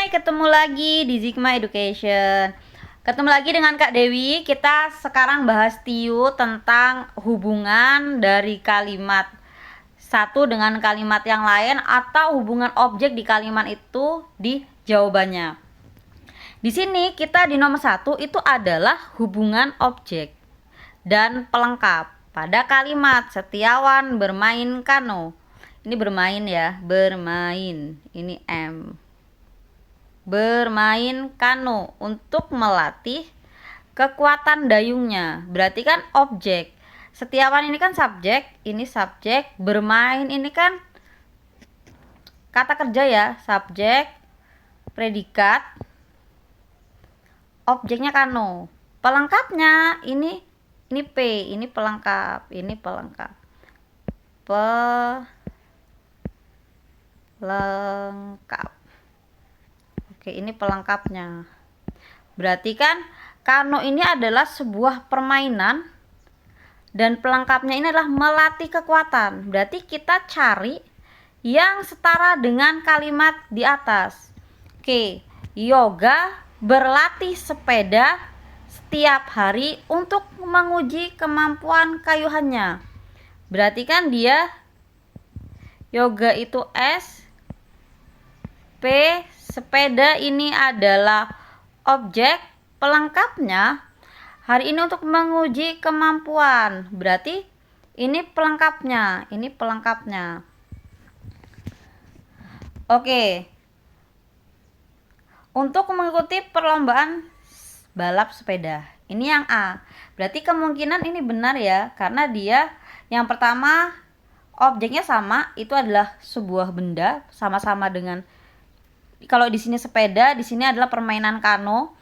Hai, ketemu lagi di Zikma Education. Ketemu lagi dengan Kak Dewi. Kita sekarang bahas TIU tentang hubungan dari kalimat satu dengan kalimat yang lain atau hubungan objek di kalimat itu di jawabannya. Di sini kita di nomor 1 itu adalah hubungan objek dan pelengkap pada kalimat Setiawan bermain kano. Ini bermain ya, bermain. Ini M. Bermain kano untuk melatih kekuatan dayungnya. Berarti kan objek. Setiawan ini kan subjek, ini subjek. Bermain ini kan kata kerja ya, subjek, predikat, objeknya kano. Pelengkapnya ini P, ini pelengkap, ini pelengkap. Pelengkap. Oke, ini pelengkapnya. Berarti kan kano ini adalah sebuah permainan dan pelengkapnya ini adalah melatih kekuatan. Berarti kita cari yang setara dengan kalimat di atas. Oke, Yoga berlatih sepeda setiap hari untuk menguji kemampuan kayuhannya. Berarti kan dia Yoga itu S, P, sepeda ini adalah objek, pelengkapnya hari ini untuk menguji kemampuan. Berarti ini pelengkapnya, ini pelengkapnya. Oke. Untuk mengikuti perlombaan balap sepeda. Ini yang A. Berarti kemungkinan ini benar ya, karena dia yang pertama objeknya sama, itu adalah sebuah benda sama-sama dengan, kalau di sini sepeda, di sini adalah permainan kano.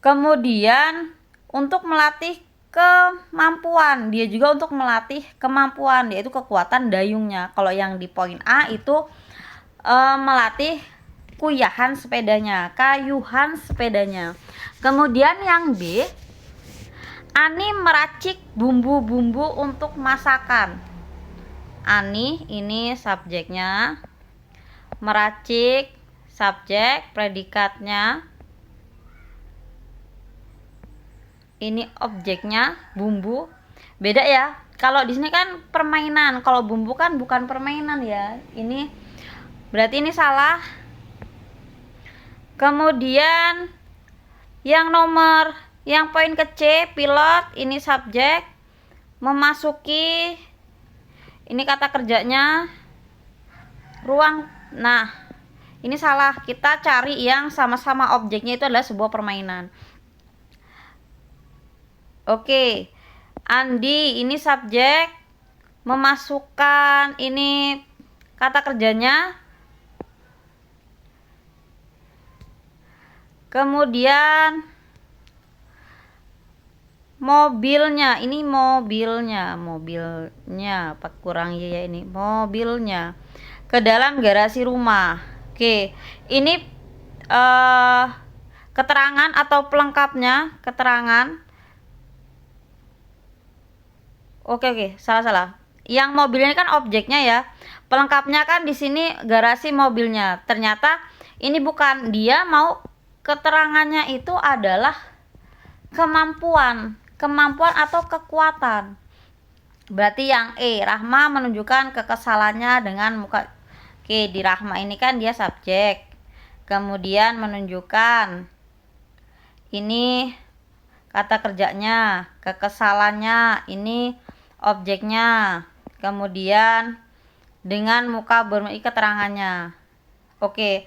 Kemudian untuk melatih kemampuan, dia juga untuk melatih kemampuan, yaitu kekuatan dayungnya. Kalau yang di poin A itu melatih kayuhan sepedanya. Kemudian yang B, Ani meracik bumbu-bumbu untuk masakan. Ani ini subjeknya, meracik subjek, predikatnya, ini objeknya, bumbu. Beda ya, kalau di sini kan permainan, kalau bumbu kan bukan permainan ya. Ini berarti ini salah. Kemudian yang poin ke C, pilot, ini subjek, memasuki, ini kata kerjanya, ruang. Nah, ini salah. Kita cari yang sama-sama objeknya itu adalah sebuah permainan. Oke, Andi ini subjek, memasukkan, ini kata kerjanya. Kemudian mobilnya, ini mobilnya apa kurang ya, ini mobilnya ke dalam garasi rumah. Oke, ini keterangan atau pelengkapnya, keterangan. Oke, salah. Yang mobilnya kan objeknya ya. Pelengkapnya kan di sini garasi mobilnya. Ternyata ini bukan, dia mau keterangannya itu adalah kemampuan atau kekuatan. Berarti yang E, Rahma menunjukkan kekesalannya dengan muka. Oke, di Rahma ini kan dia subjek. Kemudian menunjukkan, ini kata kerjanya, kekesalannya, ini objeknya. Kemudian dengan muka bermei keterangannya. Oke.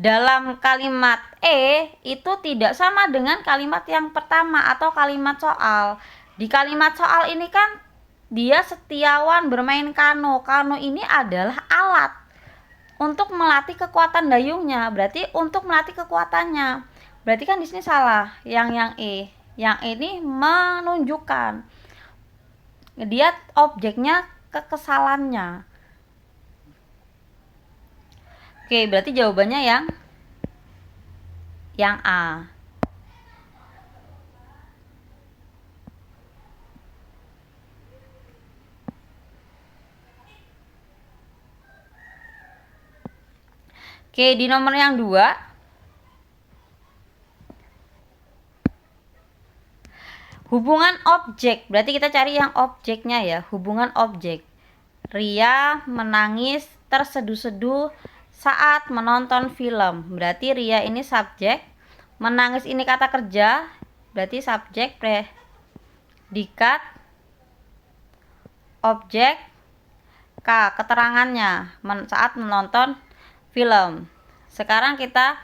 Dalam kalimat E itu tidak sama dengan kalimat yang pertama atau kalimat soal. Di kalimat soal ini kan dia Setiawan bermain kano. Kano ini adalah alat untuk melatih kekuatan dayungnya. Berarti untuk melatih kekuatannya. Berarti kan di sini salah. Yang E. Yang E ini menunjukkan, dia objeknya kekesalannya. Oke, berarti jawabannya yang A. Oke, di nomor yang 2, Hubungan objek, berarti kita cari yang objeknya ya, hubungan objek. Ria menangis terseduh-seduh saat menonton film. Berarti Ria ini subjek, menangis ini kata kerja, berarti subjek, predikat, objek, K keterangannya saat menonton film. Sekarang kita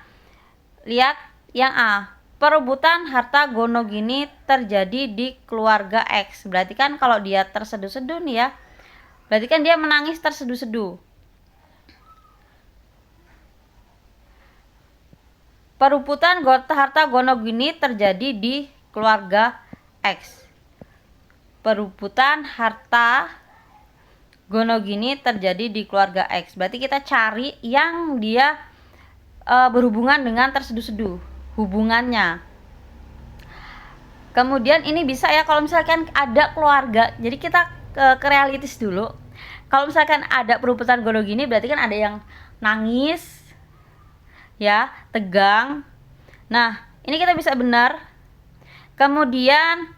lihat yang A. Perebutan harta Gonogini terjadi di keluarga X. Berarti kan kalau dia terseduh-seduh nih ya, berarti kan dia menangis terseduh-seduh. Perebutan harta Gonogini terjadi di keluarga X. Perebutan harta Gonogini terjadi di keluarga X. Berarti kita cari yang dia berhubungan dengan terseduh-seduh, hubungannya. Kemudian ini bisa ya kalau misalkan ada keluarga. Jadi kita ke realitis dulu. Kalau misalkan ada perebutan Gonogini berarti kan ada yang nangis ya, tegang. Nah, ini kita bisa benar. Kemudian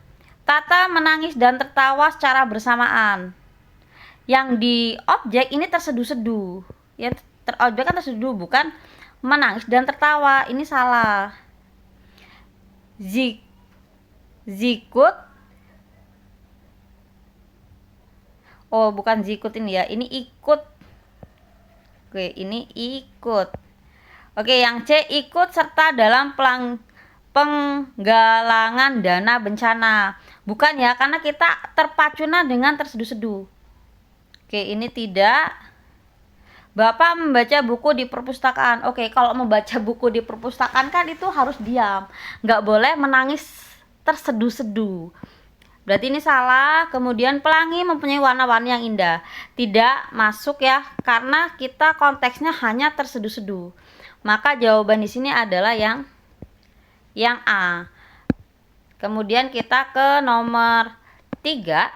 Tata menangis dan tertawa secara bersamaan. Yang di objek ini terseduh-seduh. Ya, objek kan terseduh, bukan menangis dan tertawa. Ini salah. Zikut. Oh, bukan zikut ini ya. Ini ikut. Oke, ini ikut. Oke, yang C, ikut serta dalam penggalangan dana bencana. Bukan ya, karena kita terpacuna dengan terseduh-seduh. Oke, ini tidak. Bapak membaca buku di perpustakaan. Oke, kalau membaca buku di perpustakaan kan itu harus diam, nggak boleh menangis terseduh-seduh. Berarti ini salah. Kemudian pelangi mempunyai warna-warni yang indah. Tidak masuk ya, karena kita konteksnya hanya terseduh-seduh. Maka jawaban di sini adalah yang A. Kemudian kita ke nomor 3.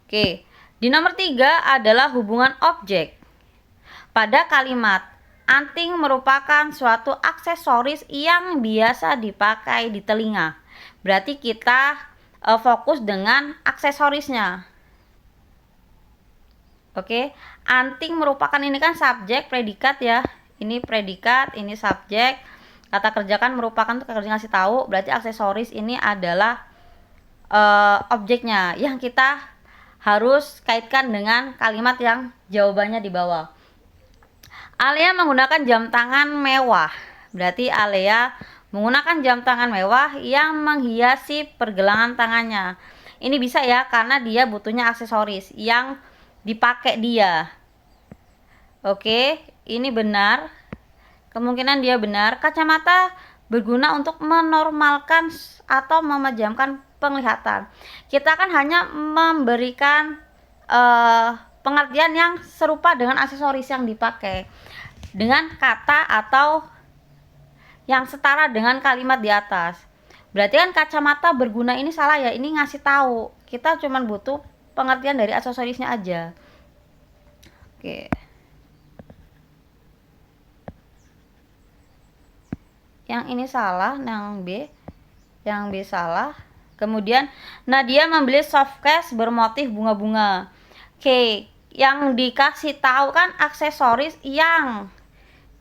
Oke. Di nomor 3 adalah hubungan objek. Pada kalimat, anting merupakan suatu aksesoris yang biasa dipakai di telinga. Berarti kita fokus dengan aksesorisnya. Oke, anting merupakan, ini kan subjek, predikat ya. Ini predikat, ini subjek. Kata kerja kan merupakan, kata kerja ngasih tahu. Berarti aksesoris ini adalah objeknya yang kita harus kaitkan dengan kalimat yang jawabannya di bawah. Alea menggunakan jam tangan mewah. Berarti Alea menggunakan jam tangan mewah yang menghiasi pergelangan tangannya. Ini bisa ya, karena dia butuhnya aksesoris yang dipakai dia. Oke, ini benar. Kemungkinan dia benar. Kacamata berguna untuk menormalkan atau memejamkan penglihatan. Kita kan hanya memberikan pengertian yang serupa dengan aksesoris yang dipakai dengan kata atau yang setara dengan kalimat di atas. Berarti kan kacamata berguna ini salah ya, ini ngasih tahu. Kita cuma butuh pengertian dari aksesorisnya aja. Oke. Yang ini salah, yang B salah. Kemudian Nadia membeli softcase bermotif bunga-bunga. Oke, yang dikasih tahu kan aksesoris yang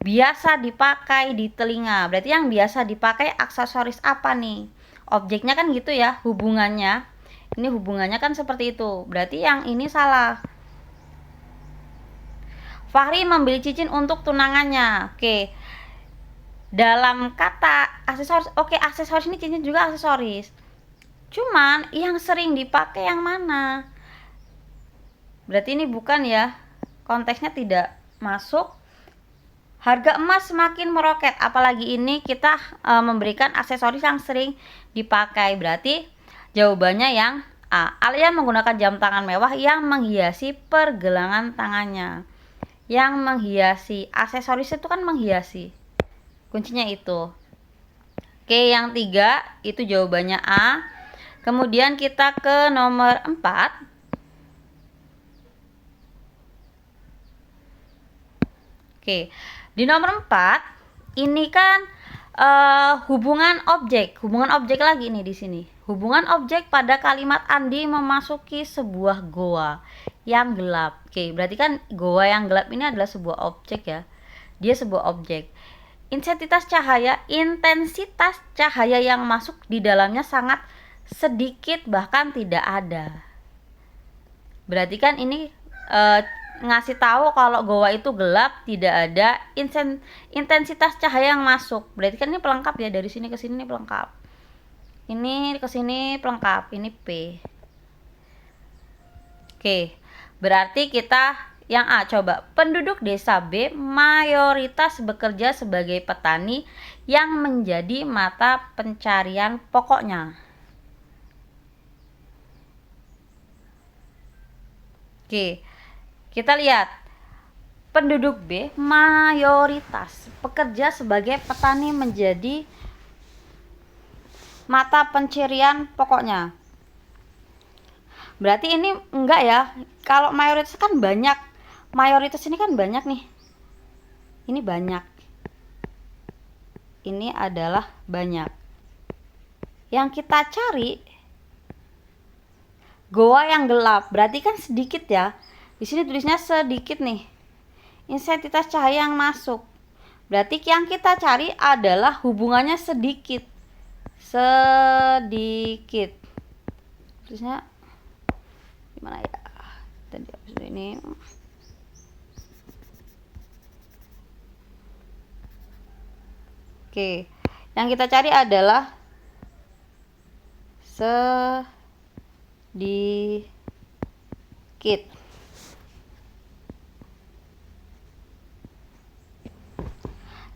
biasa dipakai di telinga. Berarti yang biasa dipakai aksesoris apa nih? Objeknya kan gitu ya, hubungannya. Ini hubungannya kan seperti itu. Berarti yang ini salah. Fahri membeli cincin untuk tunangannya. Oke. Dalam kata aksesoris, oke, aksesoris ini cincin juga aksesoris. Cuman yang sering dipakai yang mana? Berarti ini bukan ya, konteksnya tidak masuk. Harga emas semakin meroket, apalagi ini kita memberikan aksesoris yang sering dipakai. Berarti jawabannya yang A. Alia menggunakan jam tangan mewah yang menghiasi pergelangan tangannya. Yang menghiasi, aksesoris itu kan menghiasi. Kuncinya itu. Oke, yang 3 itu jawabannya A. Kemudian kita ke nomor 4. Oke, di nomor 4 ini kan hubungan objek lagi nih di sini. Hubungan objek pada kalimat Andi memasuki sebuah goa yang gelap. Oke, berarti kan goa yang gelap ini adalah sebuah objek ya. Dia sebuah objek. Intensitas cahaya yang masuk di dalamnya sangat sedikit bahkan tidak ada. Berarti kan ini ngasih tahu kalau goa itu gelap, tidak ada intensitas cahaya yang masuk. Berarti kan ini pelengkap ya, dari sini ke sini ini pelengkap. Ini ke sini pelengkap, ini P. Oke, berarti kita yang A coba. Penduduk desa B mayoritas bekerja sebagai petani yang menjadi mata pencarian pokoknya. Oke, kita lihat. Penduduk B mayoritas bekerja sebagai petani menjadi mata pencarian pokoknya. Berarti ini enggak ya, kalau mayoritas kan banyak, mayoritas ini kan banyak nih, ini banyak, ini adalah banyak. Yang kita cari goa yang gelap, berarti kan sedikit ya, di sini tulisnya sedikit nih, intensitas cahaya yang masuk, berarti yang kita cari adalah hubungannya sedikit. Terusnya gimana ya tadi habis ini. Oke, yang kita cari adalah sedikit.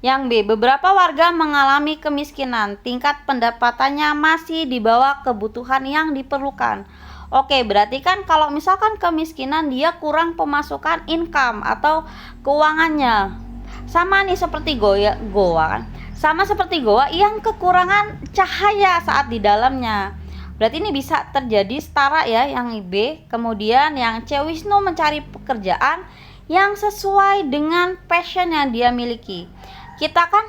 Yang B, beberapa warga mengalami kemiskinan, tingkat pendapatannya masih di bawah kebutuhan yang diperlukan. Oke, berarti kan kalau misalkan kemiskinan dia kurang pemasukan income atau keuangannya. Sama nih seperti goa kan. Sama seperti goa yang kekurangan cahaya saat di dalamnya. Berarti ini bisa terjadi setara ya yang B. Kemudian yang C, Wisnu mencari pekerjaan yang sesuai dengan passion yang dia miliki. Kita kan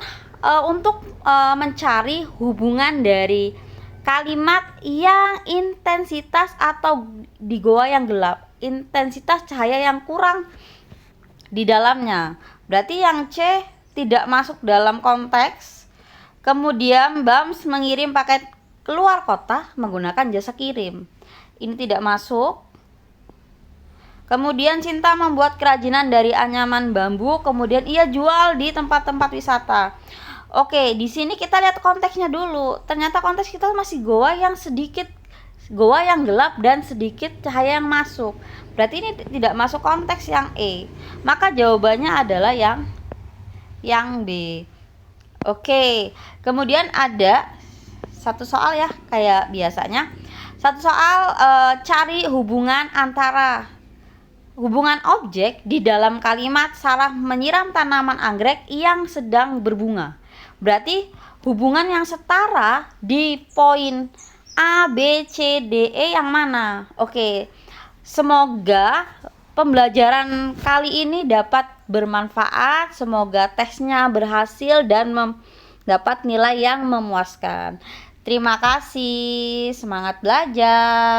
untuk mencari hubungan dari kalimat yang intensitas atau di goa yang gelap, intensitas cahaya yang kurang di dalamnya. Berarti yang C tidak masuk dalam konteks. Kemudian Bams mengirim paket keluar kota menggunakan jasa kirim. Ini tidak masuk. Kemudian Cinta membuat kerajinan dari anyaman bambu, kemudian ia jual di tempat-tempat wisata. Oke, di sini kita lihat konteksnya dulu. Ternyata konteks kita masih goa yang sedikit, goa yang gelap dan sedikit cahaya yang masuk. Berarti ini tidak masuk konteks yang E. Maka jawabannya adalah yang B. Oke, kemudian ada satu soal ya, kayak biasanya. Satu soal cari hubungan antara hubungan objek di dalam kalimat Sarah menyiram tanaman anggrek yang sedang berbunga. Berarti hubungan yang setara di poin A, B, C, D, E yang mana? Oke, semoga pembelajaran kali ini dapat bermanfaat. Semoga tesnya berhasil dan mendapat nilai yang memuaskan. Terima kasih, semangat belajar.